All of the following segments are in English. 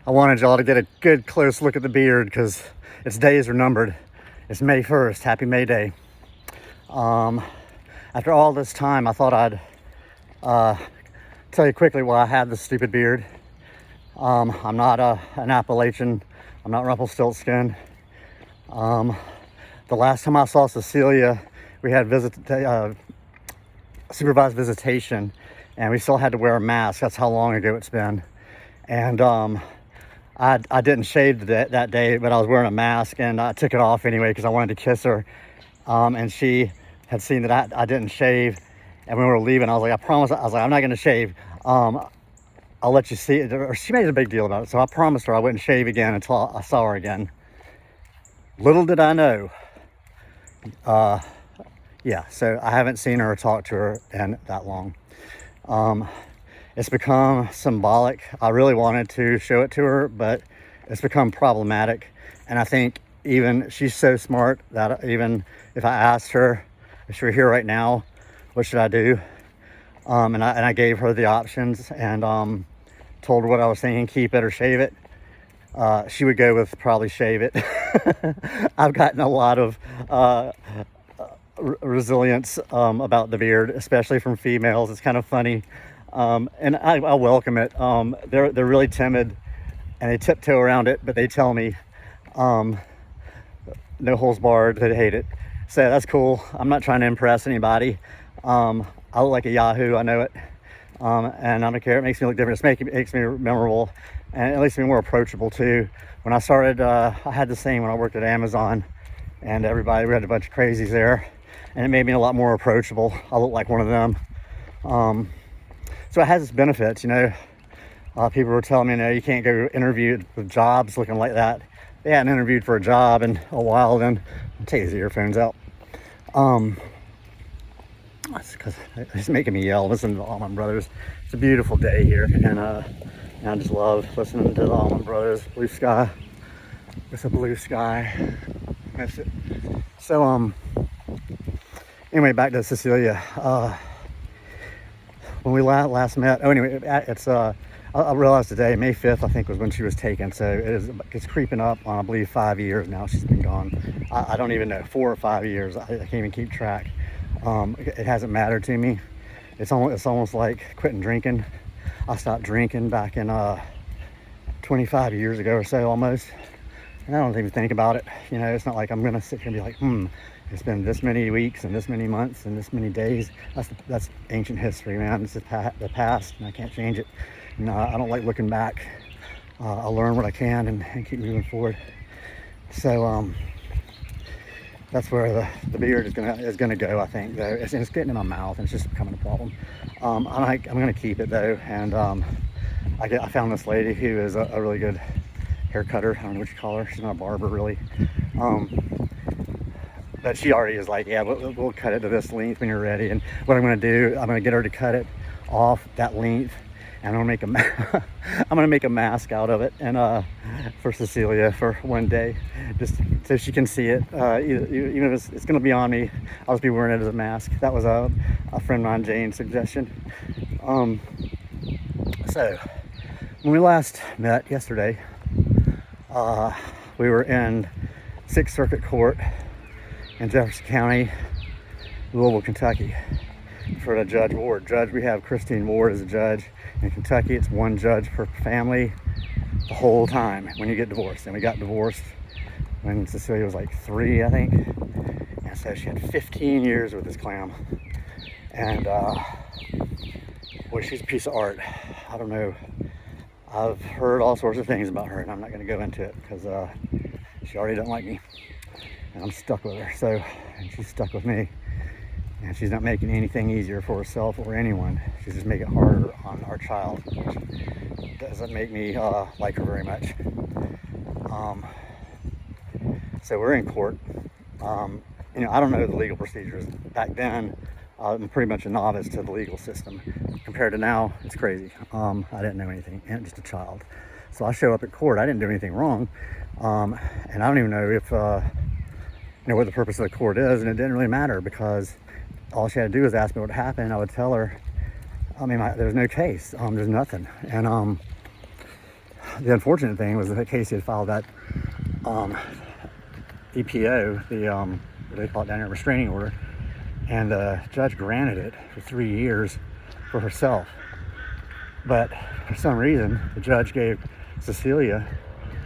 I wanted y'all to get a good close look at the beard because its days are numbered. It's May 1st. Happy May Day. After all this time, I thought I'd tell you quickly why I had this stupid beard. I'm not an Appalachian. I'm not Rumpelstiltskin. The last time I saw Cecelia, we had supervised visitation, and we still had to wear a mask. That's how long ago it's been. And I didn't shave that day, but I was wearing a mask, and I took it off anyway because I wanted to kiss her. And she had seen that I didn't shave, and when we were leaving, I was like, I promise. I was like, I'm not going to shave. I'll let you see it. Or she made a big deal about it, so I promised her I wouldn't shave again until I saw her again. Little did I know. Yeah, so I haven't seen her or talked to her in that long. It's become symbolic. I really wanted to show it to her, but it's become problematic. And I think even she's so smart that even if I asked her, if she were here right now, what should I do? And I gave her the options and told her what I was thinking, keep it or shave it. She would go with probably shave it. I've gotten a lot of resilience about the beard, especially from females. It's kind of funny. And I welcome it. They're really timid and they tiptoe around it, but they tell me no holds barred, they hate it. So that's cool. I'm not trying to impress anybody. I look like a Yahoo, I know it. And I don't care, it makes me look different. It makes me memorable, and it makes me more approachable too. When I started, I had the same when I worked at Amazon, and we had a bunch of crazies there, and it made me a lot more approachable. I look like one of them. So it has its benefits, you know. People were telling me, you can't go interview with jobs looking like that. They hadn't interviewed for a job in a while. Then I'll take these earphones out. That's because it's making me yell listening to the Allman Brothers. It's a beautiful day here, and I just love listening to the Allman Brothers. Blue sky. It's a blue sky. Miss it. So anyway, back to Cecelia. When we last met, I realized today, May 5th, I think was when she was taken. So it's creeping up on, I believe, 5 years now she's been gone. I don't even know, 4 or 5 years. I can't even keep track. It hasn't mattered to me. It's almost like quitting drinking. I stopped drinking back in 25 years ago or so almost. And I don't even think about it. You know, it's not like I'm going to sit here and be like, it's been this many weeks and this many months and this many days. That's ancient history, man. This is the past, and I can't change it. And I don't like looking back. I'll learn what I can and keep moving forward. So that's where the beard is gonna go. I think though it's getting in my mouth and it's just becoming a problem. I'm gonna keep it though, and I found this lady who is a really good hair cutter. I don't know what you call her. She's not a barber really. But she already is like, yeah, we'll cut it to this length when you're ready. And what I'm going to do, I'm going to get her to cut it off that length, and I'm going to make a mask out of it, and for Cecelia for one day, just so she can see it. Even if it's going to be on me, I'll just be wearing it as a mask. That was a friend of mine, Jane's suggestion. So when we last met yesterday, we were in 6th Circuit Court in Jefferson County, Louisville, Kentucky, for the Judge Ward. We have Christine Ward as a judge. In Kentucky, it's one judge per family the whole time when you get divorced. And we got divorced when Cecelia was like 3, I think. And so she had 15 years with this clam. And boy, she's a piece of art. I don't know. I've heard all sorts of things about her, and I'm not going to go into it because she already doesn't like me. And I'm stuck with her, and she's stuck with me. And she's not making anything easier for herself or anyone. She's just making it harder on our child, which doesn't make me like her very much. So we're in court. I don't know the legal procedures. Back then, I'm pretty much a novice to the legal system. Compared to now, it's crazy. I didn't know anything, and just a child. So I show up at court. I didn't do anything wrong. And I don't even know if what the purpose of the court is, and it didn't really matter because all she had to do was ask me what happened. I would tell her, there's no case, there's nothing. And the unfortunate thing was that Casey had filed that EPO, what do they call it down here, restraining order, and the judge granted it for 3 years for herself. But for some reason, the judge gave Cecelia,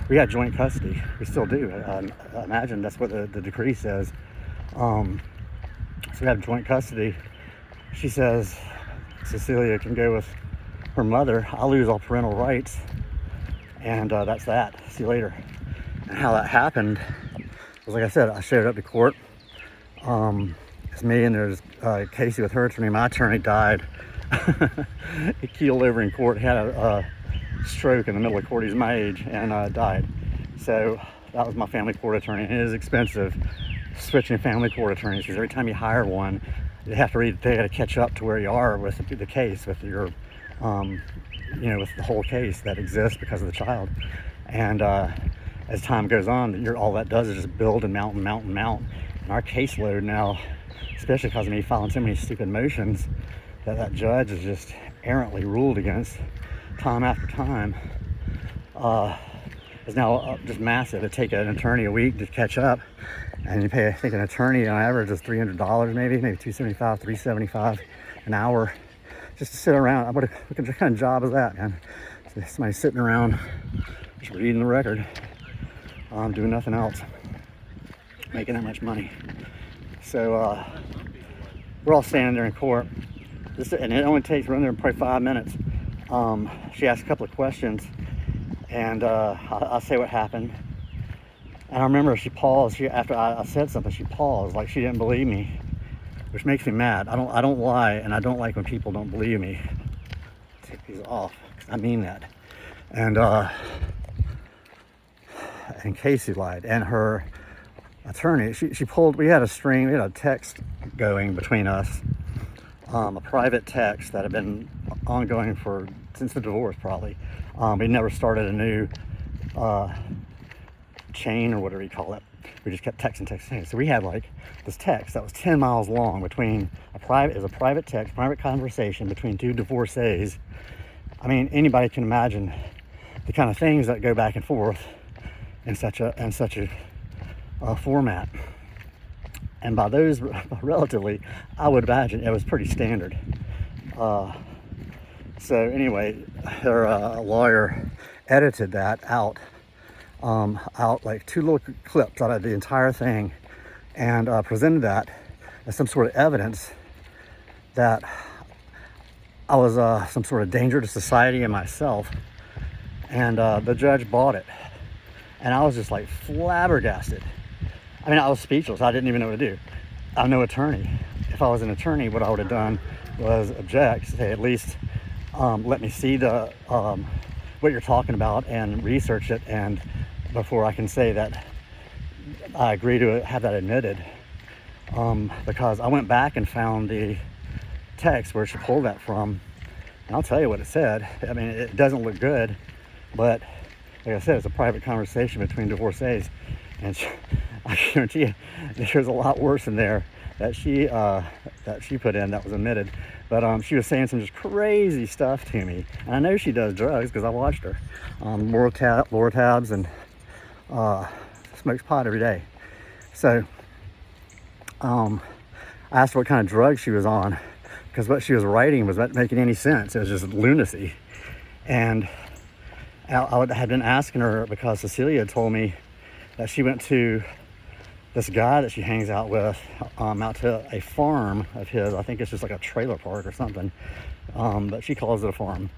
we had joint custody. We still do. I imagine that's what the decree says. So we have joint custody. She says Cecelia can go with her mother. I'll lose all parental rights. And that's that. See you later. And how that happened was, like I said, I showed up to court. It's me and there's Casey with her attorney. My attorney died. He keeled over in court, had a stroke in the middle of court. He's my age and died. So that was my family court attorney. And it is expensive switching family court attorneys because every time you hire one, they got to catch up to where you are with the case, with your, with the whole case that exists because of the child. And as time goes on, all that does is just build and mount and mount and mount. And our caseload now, especially because of me filing so many stupid motions that judge has just errantly ruled against time after time, is now just massive. It takes an attorney a week to catch up, and you pay, I think, an attorney on average is $300, maybe $275, $375 an hour, just to sit around. What kind of job is that, man? Somebody sitting around just reading the record, doing nothing else, making that much money. So we're all standing there in court, and it only takes, we're in there probably 5 minutes. She asked a couple of questions, and I'll say what happened. And I remember she paused. After I said something, she paused, like she didn't believe me, which makes me mad. I don't lie, and I don't like when people don't believe me. Take these off. I mean that. And Casey lied, and her attorney. She pulled. We had a string. We had a text going between us. A private text that had been ongoing since the divorce, probably. We never started a new chain or whatever you call it. We just kept texting. So we had like this text that was 10 miles long between a private text, private conversation between two divorcees. I mean, anybody can imagine the kind of things that go back and forth in such a format. And by those, relatively, I would imagine it was pretty standard. So anyway, her lawyer edited that out like 2 little clips out of the entire thing, and presented that as some sort of evidence that I was some sort of danger to society and myself. And the judge bought it, and I was just like flabbergasted. I mean, I was speechless. I didn't even know what to do. I'm no attorney. If I was an attorney, what I would have done was object, say at least let me see the what you're talking about and research it, and before I can say that I agree to have that admitted. Because I went back and found the text where she pulled that from, and I'll tell you what it said. I mean, it doesn't look good, but like I said, it's a private conversation between divorcees, and I guarantee you there's a lot worse in there that she put in that was omitted. But she was saying some just crazy stuff to me, and I know she does drugs because I watched her. Lortabs, and smokes pot every day. So I asked her what kind of drugs she was on, because what she was writing was not making any sense. It was just lunacy. And I had been asking her because Cecelia told me that she went to this guy that she hangs out with out to a farm of his. I think it's just like a trailer park or something, but she calls it a farm.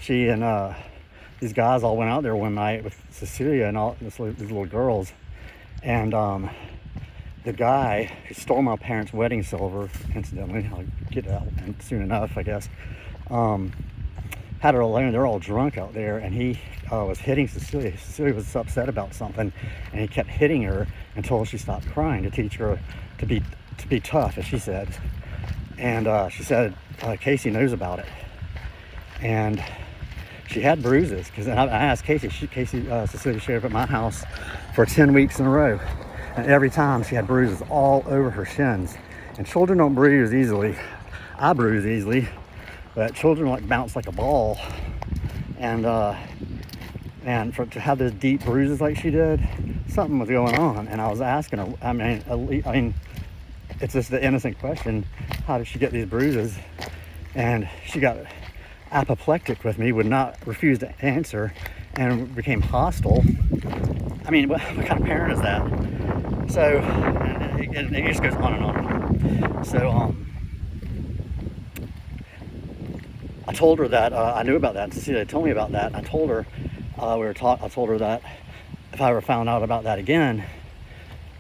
She and these guys all went out there one night with Cecelia and all these little girls, and the guy who stole my parents' wedding silver, incidentally, I'll get out soon enough, I guess, had her alone. They're all drunk out there, and he was hitting Cecelia. Cecelia was upset about something, and he kept hitting her until she stopped crying, to teach her to be tough, as she said. And she said Casey knows about it, and she had bruises. Because I asked Casey. Cecelia showed up at my house for 10 weeks in a row, and every time she had bruises all over her shins. And children don't bruise easily. I bruise easily, but children like bounce like a ball. And And to have those deep bruises like she did, something was going on. And I was asking her, I mean, it's just the innocent question, how did she get these bruises? And she got apoplectic with me, would not refuse to answer, and became hostile. I mean, what kind of parent is that? So, and it just goes on and on and on. So, I told her that I knew about that. Cecelia told me about that. And I told her I told her that if I ever found out about that again,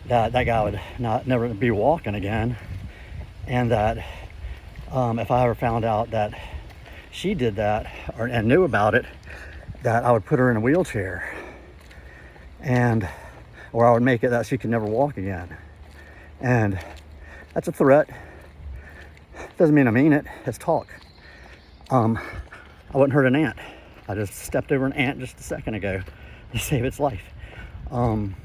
that guy would never be walking again, and that if I ever found out that she did that and knew about it, that I would put her in a wheelchair, or I would make it that she could never walk again. And that's a threat. Doesn't mean I mean it. It's talk. I wouldn't hurt an ant. I just stepped over an ant just a second ago to save its life. And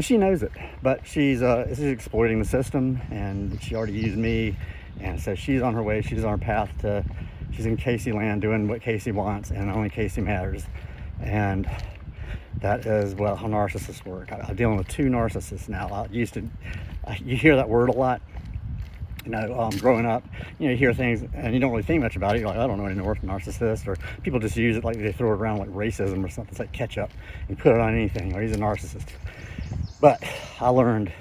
she knows it, but she's exploiting the system, and she already used me, and so she's on her way. She's on her path to, she's in Casey land doing what Casey wants, and only Casey matters. And that is how narcissists work. I'm dealing with 2 narcissists now. You hear that word a lot. Growing up, you hear things and you don't really think much about it. You're like, I don't know any narcissist, or people just use it like they throw it around like racism or something. It's like ketchup. You put it on anything. He's a narcissist. But I learned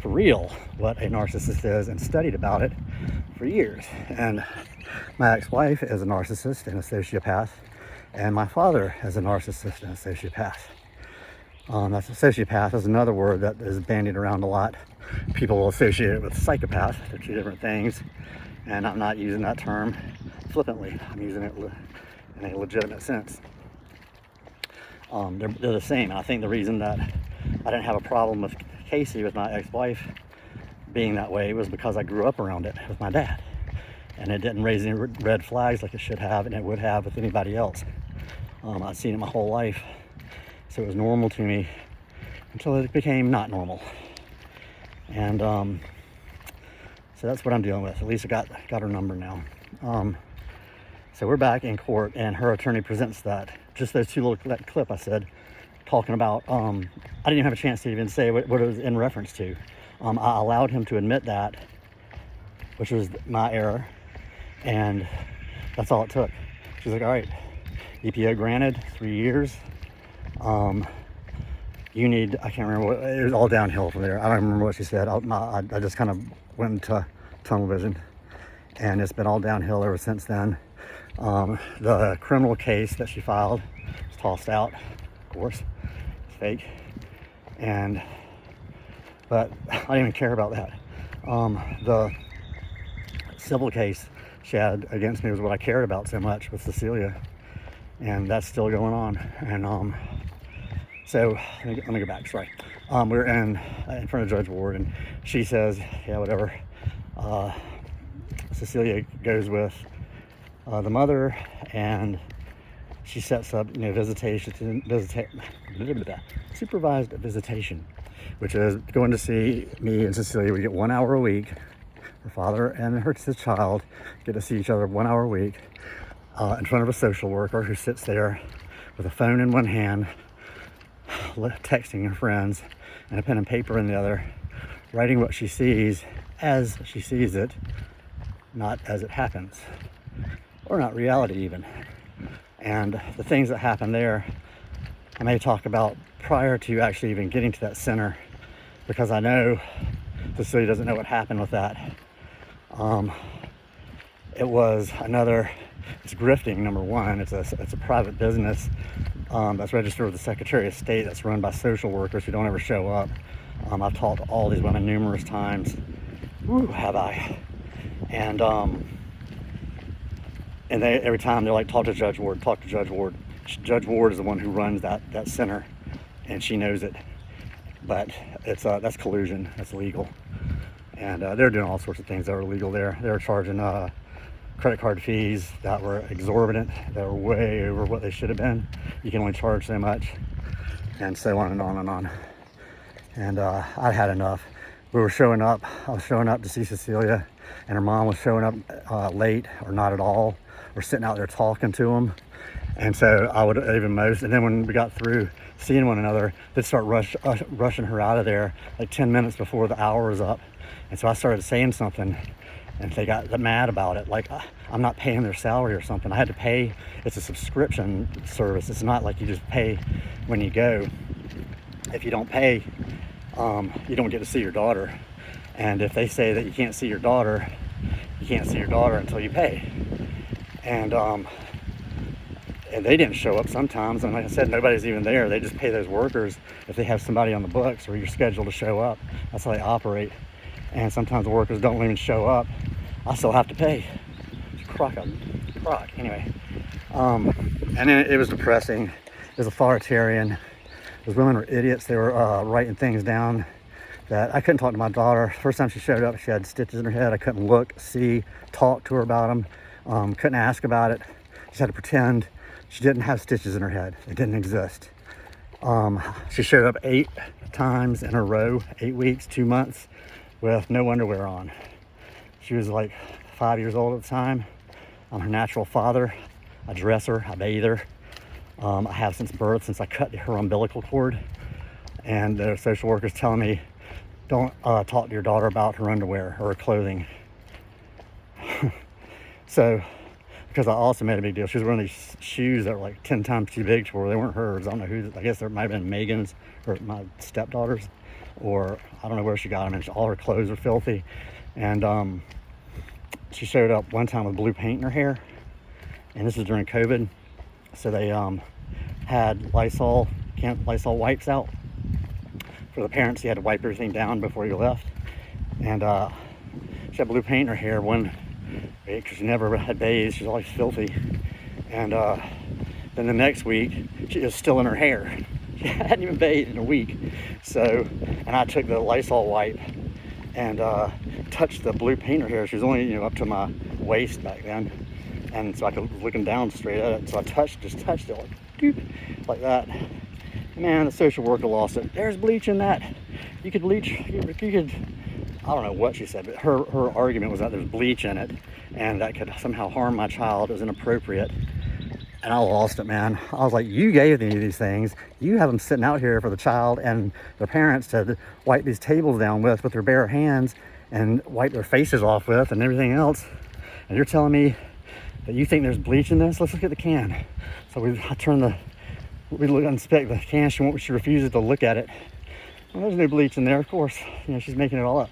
for real what a narcissist is and studied about it for years. And my ex-wife is a narcissist and a sociopath, and my father is a narcissist and a sociopath. That's a sociopath is another word that is bandied around a lot. People will associate it with psychopath. They're 2 different things, and I'm not using that term flippantly. I'm using it in a legitimate sense. They're the same. And I think the reason that I didn't have a problem with Casey, with my ex-wife, being that way was because I grew up around it with my dad, and it didn't raise any red flags like it should have, and it would have with anybody else. I'd seen it my whole life, so it was normal to me until it became not normal. And so that's what I'm dealing with. At least I got her number now. So we're back in court, and her attorney presents that those 2 that clip I said, talking about. I didn't even have a chance to even say what it was in reference to. I allowed him to admit that, which was my error, and that's all it took. She's like, all right, EPO granted, 3 years. You need, I can't remember what, it was all downhill from there. I don't remember what she said. I just kind of went into tunnel vision, and it's been all downhill ever since then. The criminal case that she filed was tossed out, of course. It's fake. But I didn't even care about that. The civil case she had against me was what I cared about so much with Cecelia, and that's still going on. And so let me go back. Sorry. We're in front of Judge Ward, and she says, yeah, whatever. Cecelia goes with the mother, and she sets up, supervised visitation, which is going to see me and Cecelia. We get 1 hour a week. Her father and his child get to see each other 1 hour a week in front of a social worker who sits there with a phone in one hand, texting her friends, and a pen and paper in the other, writing what she sees as she sees it, not as it happens, or not reality even. And the things that happen there, I may talk about prior to actually even getting to that center, because I know Cecelia doesn't know what happened with that. It was it's grifting, number one. It's a private business that's registered with the Secretary of State, that's run by social workers who don't ever show up. I've talked to all these women numerous times. Woo, have I? And every time they're like, talk to Judge Ward, talk to Judge Ward. Judge Ward is the one who runs that center, and she knows it. But that's collusion, that's illegal. And they're doing all sorts of things that are illegal there. They're charging credit card fees that were exorbitant, that were way over what they should have been. You can only charge so much, and so on and on and on. And I had enough. I was showing up to see Cecelia, and her mom was showing up late or not at all, or sitting out there talking to them. And so I would even most, and then when we got through seeing one another, they'd start rushing her out of there like 10 minutes before the hour was up. And so I started saying something, and they got mad about it. Like, I'm not paying their salary or something. I had to pay. It's a subscription service. It's not like you just pay when you go. If you don't pay, you don't get to see your daughter. And if they say that you can't see your daughter, you can't see your daughter until you pay. And they didn't show up sometimes. And like I said, nobody's even there. They just pay those workers if they have somebody on the books or you're scheduled to show up. That's how they operate. And sometimes the workers don't even show up. I still have to pay. It's crock. Anyway. And then it was depressing. It was authoritarian. Those women were idiots. They were writing things down that I couldn't talk to my daughter. First time she showed up, she had stitches in her head. I couldn't look, see, talk to her about them. Couldn't ask about it. She had to pretend she didn't have stitches in her head. It didn't exist. She showed up 8 times in a row, 8 weeks, 2 months, with no underwear on. She was like 5 years old at the time. I'm her natural father. I dress her, I bathe her. I have since birth, since I cut her umbilical cord. And the social worker's telling me, don't talk to your daughter about her underwear or her clothing. So, because I also made a big deal. She was wearing these shoes that were like 10 times too big for her. They weren't hers. I don't know who, I guess there might have been Megan's or my stepdaughter's, or I don't know where she got them. And all her clothes were filthy. And she showed up one time with blue paint in her hair. And this was during COVID. So they had Lysol wipes out for the parents. You had to wipe everything down before you left. And she had blue paint in her hair one week because she never had bathed. She was always filthy. And then the next week, she was still in her hair. She hadn't even bathed in a week. So, and I took the Lysol wipe and touched the blue paint in her hair. She was only, up to my waist back then. And so I was looking down straight at it. So I just touched it like, doop, like that. Man, the social worker lost it. There's bleach in that. You could bleach, you could, I don't know what she said, but her argument was that there's bleach in it and that could somehow harm my child. It was inappropriate. And I lost it, man. I was like, you gave me these things. You have them sitting out here for the child and their parents to wipe these tables down with their bare hands and wipe their faces off with and everything else. And you're telling me that you think there's bleach in this? Let's look at the can. So we inspect the can. She refuses to look at it. Well, there's no bleach in there, of course. She's making it all up.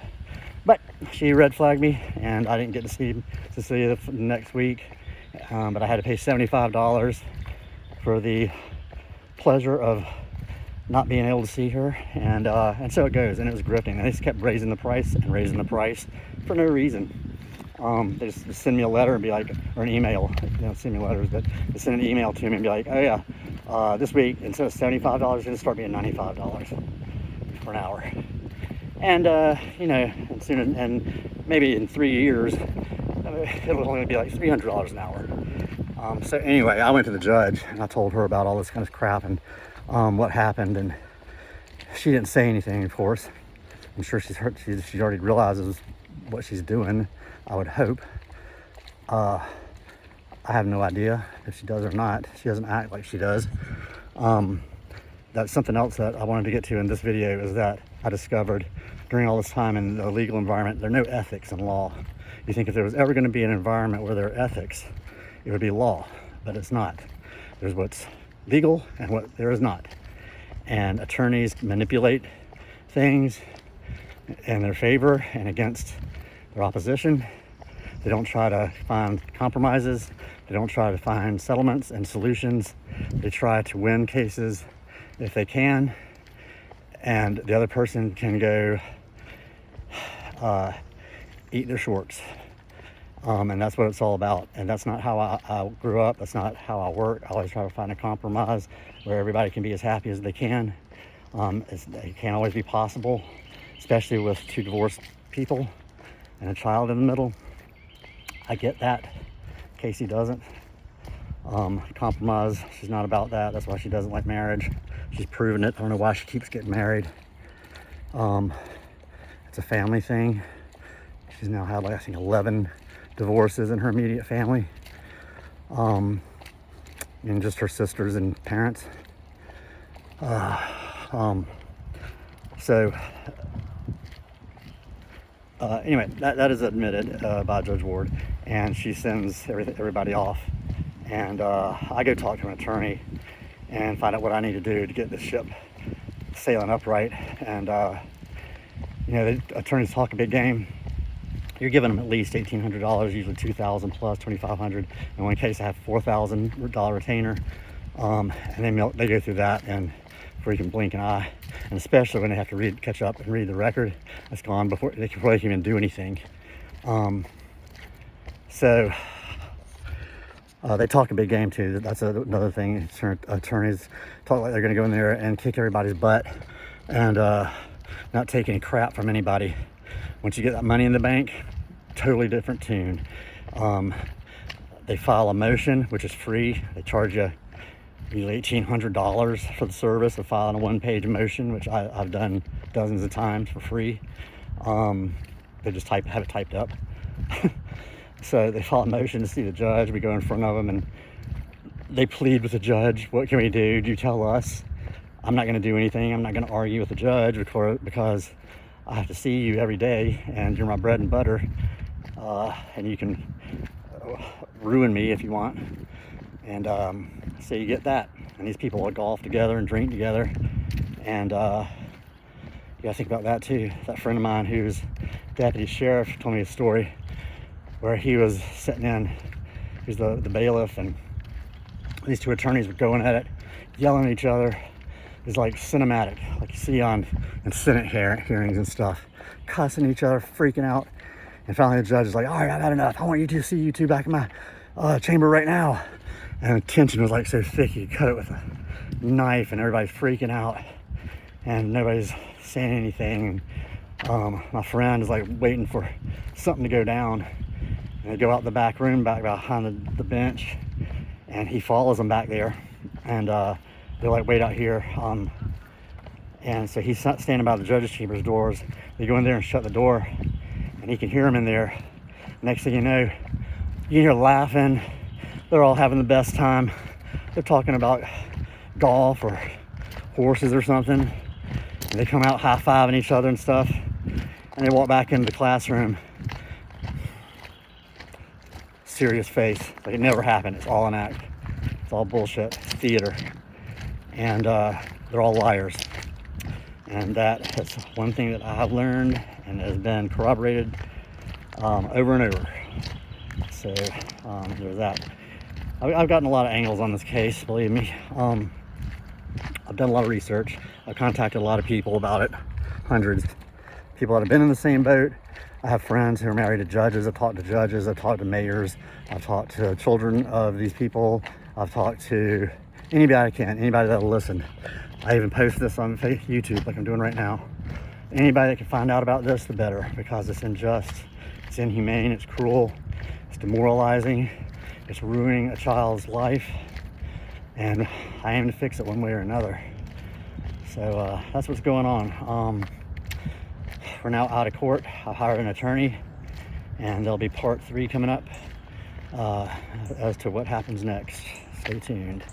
But she red flagged me, and I didn't get to see Cecelia the next week. But I had to pay $75 for the pleasure of not being able to see her, and so it goes. And it was grifting. They just kept raising the price for no reason. They just send me a letter and be like, or an email. They don't send me letters, but they send an email to me and be like, oh yeah, this week instead of $75, it's going to start being $95 for an hour. And and soon, and maybe in 3 years, it'll only be like $300 an hour. So anyway, I went to the judge and I told her about all this kind of crap and what happened, and she didn't say anything, of course. I'm sure she already realizes what she's doing, I would hope. I have no idea if she does or not. She doesn't act like she does. That's something else that I wanted to get to in this video, is that I discovered during all this time in the legal environment, there are no ethics in law. You think if there was ever going to be an environment where there are ethics, it would be law, but it's not. There's what's legal and what there is not. And attorneys manipulate things in their favor and against their opposition. They don't try to find compromises. They don't try to find settlements and solutions. They try to win cases if they can, and the other person can go eat their shorts. And that's what it's all about. And that's not how I grew up. That's not how I work. I always try to find a compromise where everybody can be as happy as they can. It can't always be possible, especially with 2 divorced people and a child in the middle. I get that. Casey doesn't. Compromise, she's not about that. That's why she doesn't like marriage. She's proven it. I don't know why she keeps getting married. It's a family thing. She's now had, like, I think 11 divorces in her immediate family. and just her sisters and parents. So anyway, that is admitted by Judge Ward, and she sends everybody off, and I go talk to an attorney and find out what I need to do to get this ship sailing upright. And you know, the attorneys talk a big game. You're giving them at least $1,800, usually $2,000 plus $2,500. In one case, I have $4,000 retainer, and they go through that and before you can blink an eye, and especially when they have to catch up and read the record that's gone before they can even do anything. So they talk a big game too. That's another thing. Attorneys talk like they're going to go in there and kick everybody's butt and not take any crap from anybody. Once you get that money in the bank, totally different tune. They file a motion, which is free. They charge you usually $1,800 for the service of filing a one-page motion, which I've done dozens of times for free. They just have it typed up. So they file a motion to see the judge. We go in front of them and they plead with the judge. What can we do? Do you tell us? I'm not going to do anything. I'm not going to argue with the judge because I have to see you every day and you're my bread and butter. And you can ruin me if you want. And so you get that. And these people will golf together and drink together. And you gotta think about that too. That friend of mine who's deputy sheriff told me a story where he was sitting in, he's the bailiff, and these two attorneys were going at it, yelling at each other. It's like cinematic, like you see in Senate hearings and stuff, cussing each other, freaking out. And finally the judge is like, all right, I've had enough. I want you to see you two back in my chamber right now. And the tension was like so thick, he cut it with a knife and everybody's freaking out and nobody's saying anything. My friend is like waiting for something to go down, and they go out the back room, back behind the bench, and he follows them back there, and they're like, wait out here. And so he's standing by the judge's chamber's doors. They go in there and shut the door, and he can hear them in there. Next thing you know, you can hear laughing. They're all having the best time. They're talking about golf or horses or something. And they come out high-fiving each other and stuff. And they walk back into the classroom. Serious face. Like it never happened. It's all an act. It's all bullshit. It's theater. And they're all liars. And that is one thing that I have learned and has been corroborated over and over. So there's that. I've gotten a lot of angles on this case, believe me. I've done a lot of research. I've contacted a lot of people about it, hundreds. People that have been in the same boat. I have friends who are married to judges. I've talked to judges. I've talked to mayors. I've talked to children of these people. I've talked to anybody I can, anybody that'll listen. I even post this on YouTube like I'm doing right now. Anybody that can find out about this, the better, because it's unjust, it's inhumane, it's cruel, it's demoralizing, it's ruining a child's life, and I aim to fix it one way or another. So that's what's going on. We're now out of court. I hired an attorney, and there'll be part 3 coming up as to what happens next. Stay tuned.